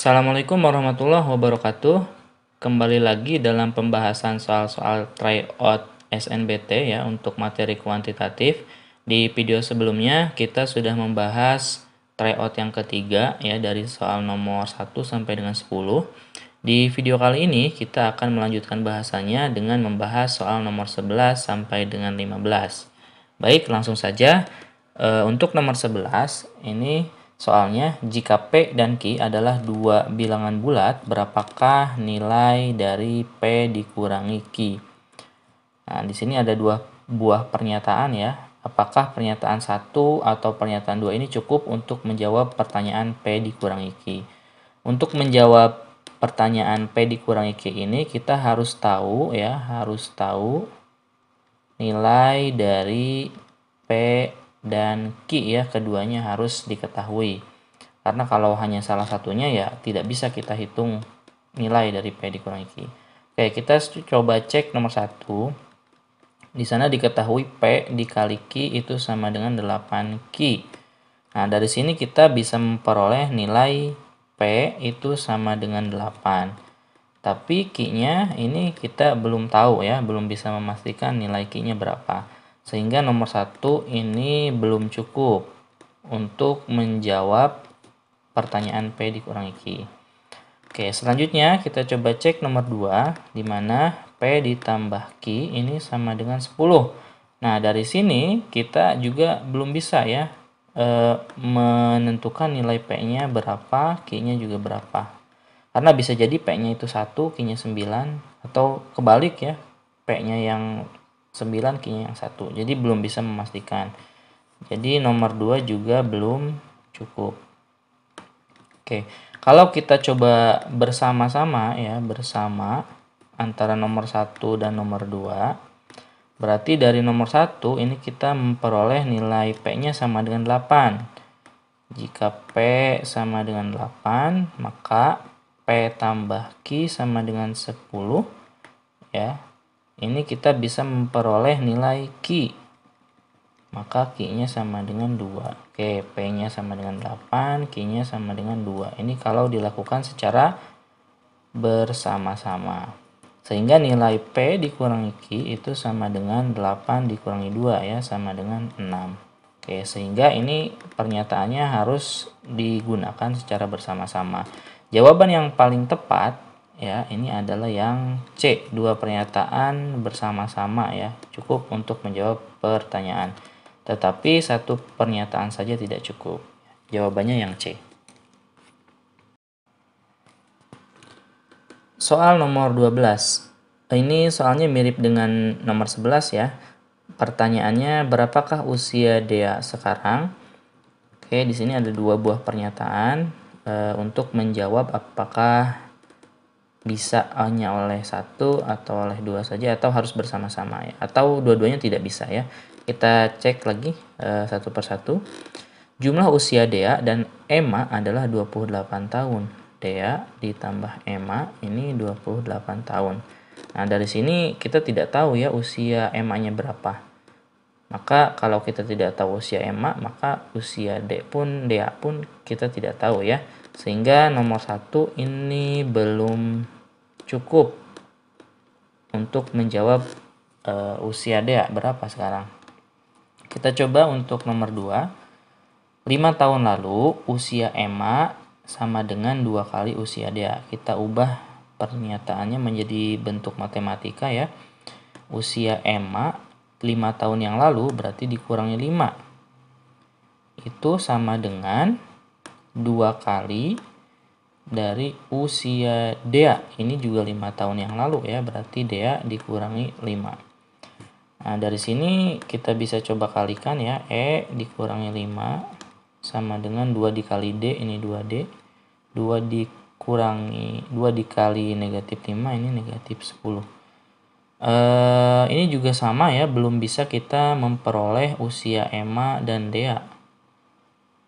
Assalamualaikum warahmatullahi wabarakatuh. Kembali lagi dalam pembahasan soal-soal tryout SNBT ya untuk materi kuantitatif. Di video sebelumnya kita sudah membahas tryout yang ketiga ya dari soal nomor 1 sampai dengan 10. Di video kali ini kita akan melanjutkan bahasanya dengan membahas soal nomor 11 sampai dengan 15. Baik, langsung saja. Untuk nomor 11 ini soalnya, jika P dan Q adalah dua bilangan bulat, berapakah nilai dari P dikurangi Q? Nah, di sini ada dua buah pernyataan ya. Apakah pernyataan 1 atau pernyataan 2 ini cukup untuk menjawab pertanyaan P dikurangi Q? Untuk menjawab pertanyaan P dikurangi Q ini, kita harus tahu ya, nilai dari P dan Q ya, keduanya harus diketahui. Karena kalau hanya salah satunya ya tidak bisa kita hitung nilai dari P dikurangi Q. Oke, kita coba cek nomor 1. Di sana diketahui P dikali Q itu sama dengan 8Q. Nah, dari sini kita bisa memperoleh nilai P itu sama dengan 8. Tapi Q-nya ini kita belum tahu ya, belum bisa memastikan nilai Q-nya berapa. Sehingga nomor 1 ini belum cukup untuk menjawab pertanyaan P dikurangi Q. Oke, selanjutnya kita coba cek nomor 2, di mana P ditambah Q ini sama dengan 10. Nah, dari sini kita juga belum bisa ya menentukan nilai P-nya berapa, Q-nya juga berapa. Karena bisa jadi P-nya itu 1, Q-nya 9, atau kebalik ya, P-nya yang 9, Q-nya yang 1. Jadi belum bisa memastikan. Jadi nomor 2 juga belum cukup. Oke, kalau kita coba bersama-sama ya, bersama antara nomor 1 dan nomor 2, berarti dari nomor 1 ini kita memperoleh nilai P-nya sama dengan 8. Jika P sama dengan 8, maka P tambah Q sama dengan 10 ya. Ini kita bisa memperoleh nilai Q. Maka Q-nya sama dengan 2. Oke, P-nya sama dengan 8, Q-nya sama dengan 2. Ini kalau dilakukan secara bersama-sama. Sehingga nilai P dikurangi Q itu sama dengan 8 dikurangi 2 ya, sama dengan 6. Oke, sehingga ini pernyataannya harus digunakan secara bersama-sama. Jawaban yang paling tepat ya, ini adalah yang C, dua pernyataan bersama-sama ya, cukup untuk menjawab pertanyaan. Tetapi satu pernyataan saja tidak cukup. Jawabannya yang C. Soal nomor 12. Ini soalnya mirip dengan nomor 11 ya. Pertanyaannya, berapakah usia Dea sekarang? Oke, di sini ada dua buah pernyataan untuk menjawab apakah bisa hanya oleh satu atau oleh dua saja atau harus bersama-sama ya, atau dua-duanya tidak bisa ya. Kita cek lagi satu persatu. Jumlah usia Dea dan Emma adalah 28 tahun. Dea ditambah Emma ini 28 tahun. Nah, dari sini kita tidak tahu ya usia Emma-nya berapa. Maka kalau kita tidak tahu usia Emma, maka usia Dea pun kita tidak tahu ya. Sehingga nomor 1 ini belum cukup untuk menjawab usia Dea berapa sekarang. Kita coba untuk nomor 2. 5 tahun lalu usia Emma sama dengan 2 kali usia Dea. Kita ubah pernyataannya menjadi bentuk matematika ya. Usia Emma 5 tahun yang lalu berarti dikurangi 5. Itu sama dengan 2 kali dari usia Dea. Ini juga 5 tahun yang lalu ya, berarti Dea dikurangi 5. Nah, dari sini kita bisa coba kalikan ya, E dikurangi 5 sama dengan 2 dikali D, ini 2D. 2 dikali negatif 5, ini negatif 10. Ini juga sama ya, belum bisa kita memperoleh usia Emma dan Dea.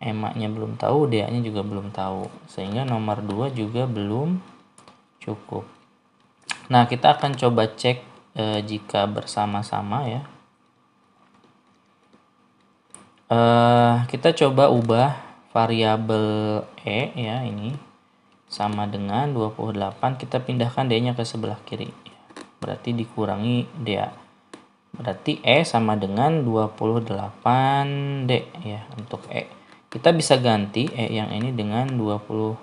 Emma-nya belum tahu, Dea-nya juga belum tahu. Sehingga nomor 2 juga belum cukup. Nah, kita akan coba cek jika bersama-sama ya. Kita coba ubah variabel E ya, ini sama dengan 28, kita pindahkan D-nya ke sebelah kiri. Berarti dikurangi DA. Berarti E sama dengan 28D ya untuk E. Kita bisa ganti E yang ini dengan 28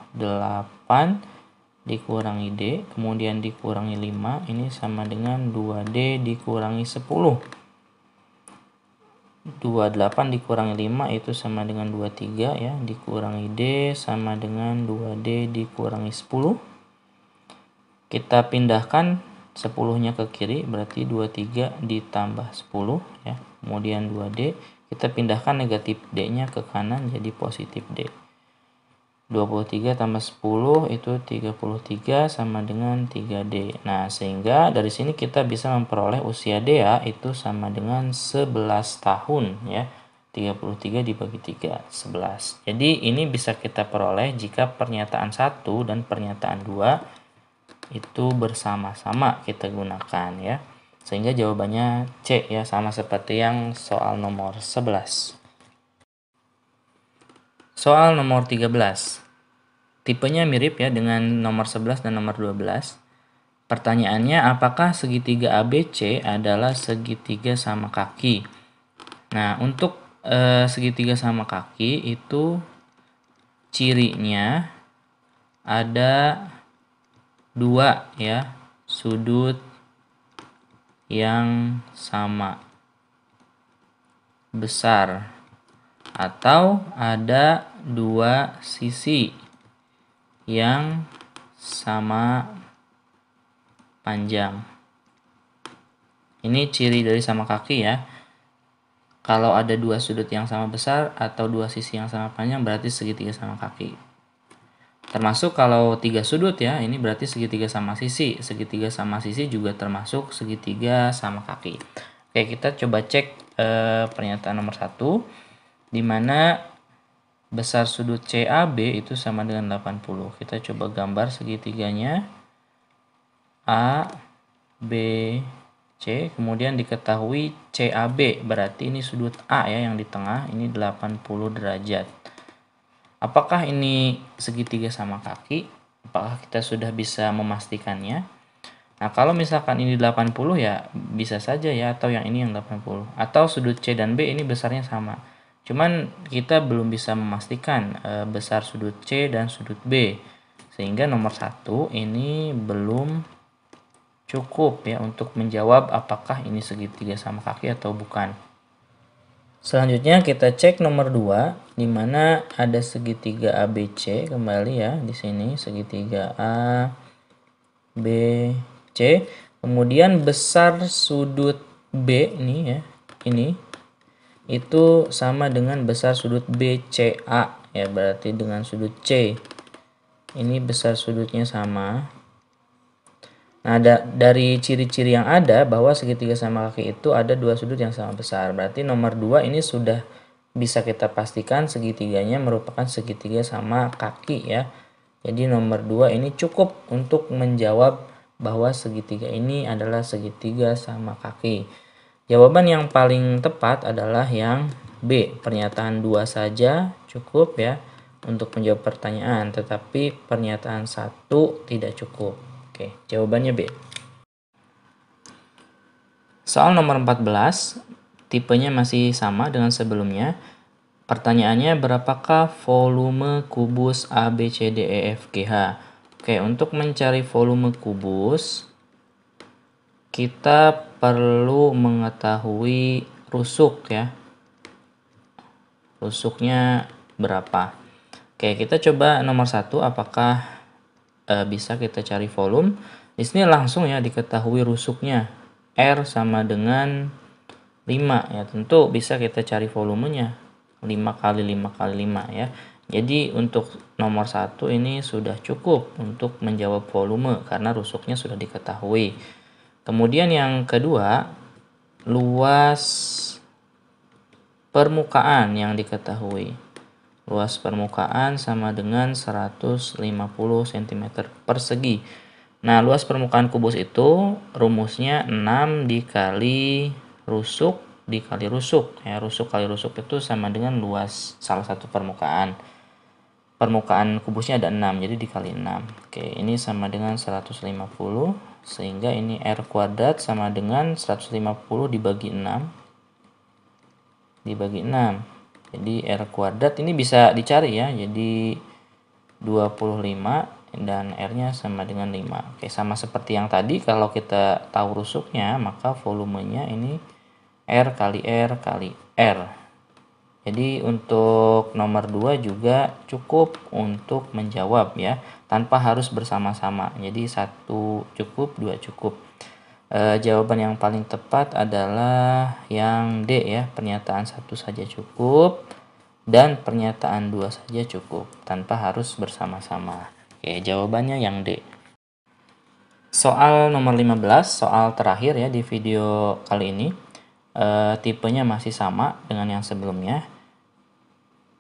dikurangi D, kemudian dikurangi 5, ini sama dengan 2D dikurangi 10. 28 dikurangi 5 itu sama dengan 23 ya, dikurangi D sama dengan 2D dikurangi 10. Kita pindahkan 10-nya ke kiri, berarti 23 ditambah 10 ya. Kemudian 2D, kita pindahkan negatif D-nya ke kanan jadi positif D. 23 tambah 10 itu 33 sama dengan 3D. Nah, sehingga dari sini kita bisa memperoleh usia Dea itu sama dengan 11 tahun ya. 33 dibagi 3, 11. Jadi ini bisa kita peroleh jika pernyataan 1 dan pernyataan 2 itu bersama-sama kita gunakan ya. Sehingga jawabannya C ya, sama seperti yang soal nomor 11. Soal nomor 13. Tipenya mirip ya dengan nomor 11 dan nomor 12. Pertanyaannya, apakah segitiga ABC adalah segitiga sama kaki? Nah, untuk segitiga sama kaki itu cirinya ada 2 ya, sudut yang sama besar, atau ada 2 sisi yang sama panjang. Ini ciri dari sama kaki ya. Kalau ada 2 sudut yang sama besar atau 2 sisi yang sama panjang berarti segitiga sama kaki. Termasuk kalau 3 sudut ya, ini berarti segitiga sama sisi. Segitiga sama sisi juga termasuk segitiga sama kaki. Oke, kita coba cek pernyataan nomor 1, di mana besar sudut CAB itu sama dengan 80. Kita coba gambar segitiganya. A, B, C, kemudian diketahui CAB, berarti ini sudut A ya yang di tengah, ini 80 derajat. Apakah ini segitiga sama kaki? Apakah kita sudah bisa memastikannya? Nah, kalau misalkan ini 80 ya bisa saja ya, atau yang ini yang 80. Atau sudut C dan B ini besarnya sama. Cuman kita belum bisa memastikan besar sudut C dan sudut B. Sehingga nomor 1 ini belum cukup ya untuk menjawab apakah ini segitiga sama kaki atau bukan. Selanjutnya kita cek nomor 2, di mana ada segitiga ABC kembali ya, di sini segitiga A, B, C. Kemudian besar sudut B ini ya, ini itu sama dengan besar sudut BCA ya, berarti dengan sudut C. Ini besar sudutnya sama. Nah, dari ciri-ciri yang ada bahwa segitiga sama kaki itu ada 2 sudut yang sama besar. Berarti nomor 2 ini sudah bisa kita pastikan segitiganya merupakan segitiga sama kaki ya. Jadi nomor 2 ini cukup untuk menjawab bahwa segitiga ini adalah segitiga sama kaki. Jawaban yang paling tepat adalah yang B. Pernyataan 2 saja cukup ya untuk menjawab pertanyaan, tetapi pernyataan 1 tidak cukup. Oke, jawabannya B. Soal nomor 14, tipenya masih sama dengan sebelumnya. Pertanyaannya, berapakah volume kubus A, B, C, D, E, F, G, H? Oke, untuk mencari volume kubus, kita perlu mengetahui rusuk ya. Rusuknya berapa? Oke, kita coba nomor 1, apakah bisa kita cari volume. Di sini langsung ya diketahui rusuknya. R sama dengan 5 ya, tentu bisa kita cari volumenya 5 kali 5 kali 5 ya. Jadi untuk nomor 1 ini sudah cukup untuk menjawab volume karena rusuknya sudah diketahui. Kemudian yang kedua, luas permukaan yang diketahui. Luas permukaan sama dengan 150 cm persegi. Nah, luas permukaan kubus itu rumusnya 6 dikali rusuk dikali rusuk. Ya, rusuk kali rusuk itu sama dengan luas salah satu permukaan. permukaan kubusnya ada 6, jadi dikali 6. Oke, ini sama dengan 150, sehingga ini R kuadrat sama dengan 150 dibagi 6. Dibagi 6. Jadi R kuadrat ini bisa dicari ya, jadi 25 dan R-nya sama dengan 5. Oke, sama seperti yang tadi, kalau kita tahu rusuknya, maka volumenya ini R kali R kali R. Jadi untuk nomor 2 juga cukup untuk menjawab ya, tanpa harus bersama-sama. Jadi 1 cukup, 2 cukup. Jawaban yang paling tepat adalah yang D ya, pernyataan 1 saja cukup dan pernyataan 2 saja cukup, tanpa harus bersama-sama. Oke, jawabannya yang D. Soal nomor 15, soal terakhir ya di video kali ini. Tipenya masih sama dengan yang sebelumnya.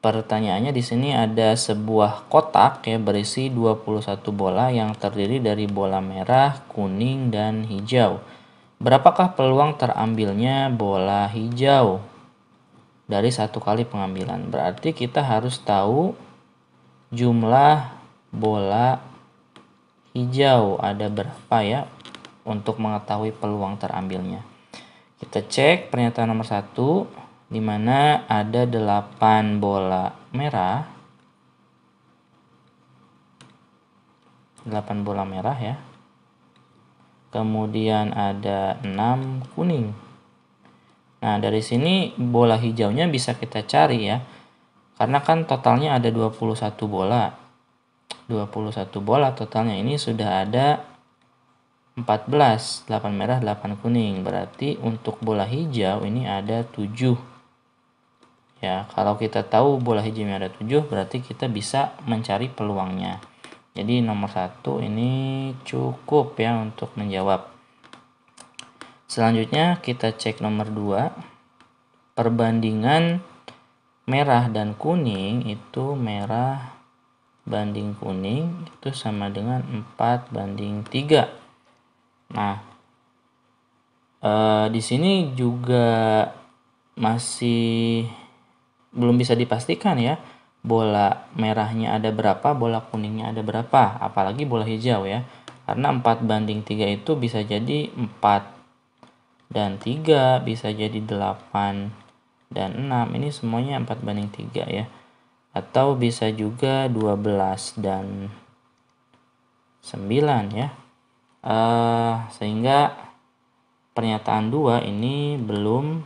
Pertanyaannya di sini ada sebuah kotak ya berisi 21 bola yang terdiri dari bola merah, kuning, dan hijau. Berapakah peluang terambilnya bola hijau dari 1 kali pengambilan? Berarti kita harus tahu jumlah bola hijau ada berapa ya untuk mengetahui peluang terambilnya. Kita cek pernyataan nomor 1. Di mana ada 8 bola merah, 8 bola merah ya, kemudian ada 6 kuning. Nah, dari sini bola hijaunya bisa kita cari ya, karena kan totalnya ada 21 bola. 21 bola totalnya, ini sudah ada 14, 8 merah, 8 kuning. Berarti untuk bola hijau ini ada 7. Ya, kalau kita tahu bola hijaunya ada 7, berarti kita bisa mencari peluangnya. Jadi nomor 1 ini cukup ya untuk menjawab. Selanjutnya kita cek nomor 2. Perbandingan merah dan kuning itu merah banding kuning itu sama dengan 4:3. Nah, di sini juga masih belum bisa dipastikan ya, bola merahnya ada berapa, bola kuningnya ada berapa, apalagi bola hijau ya. Karena 4:3 itu bisa jadi 4 dan 3, bisa jadi 8 dan 6. Ini semuanya 4:3 ya. Atau bisa juga 12 dan 9 ya. Sehingga pernyataan 2 ini belum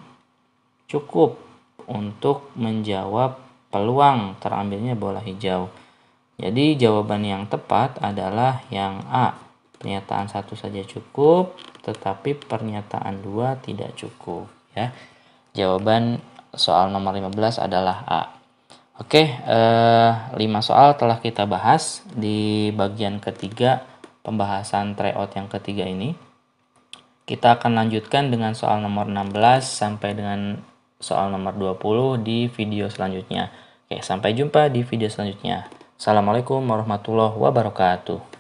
cukup untuk menjawab peluang terambilnya bola hijau. Jadi jawaban yang tepat adalah yang A. Pernyataan 1 saja cukup, tetapi pernyataan 2 tidak cukup ya. Jawaban soal nomor 15 adalah A. Oke, 5 soal telah kita bahas di bagian ketiga pembahasan tryout yang ketiga ini. Kita akan lanjutkan dengan soal nomor 16 sampai dengan soal nomor 20 di video selanjutnya. Oke, sampai jumpa di video selanjutnya. Assalamualaikum warahmatullahi wabarakatuh.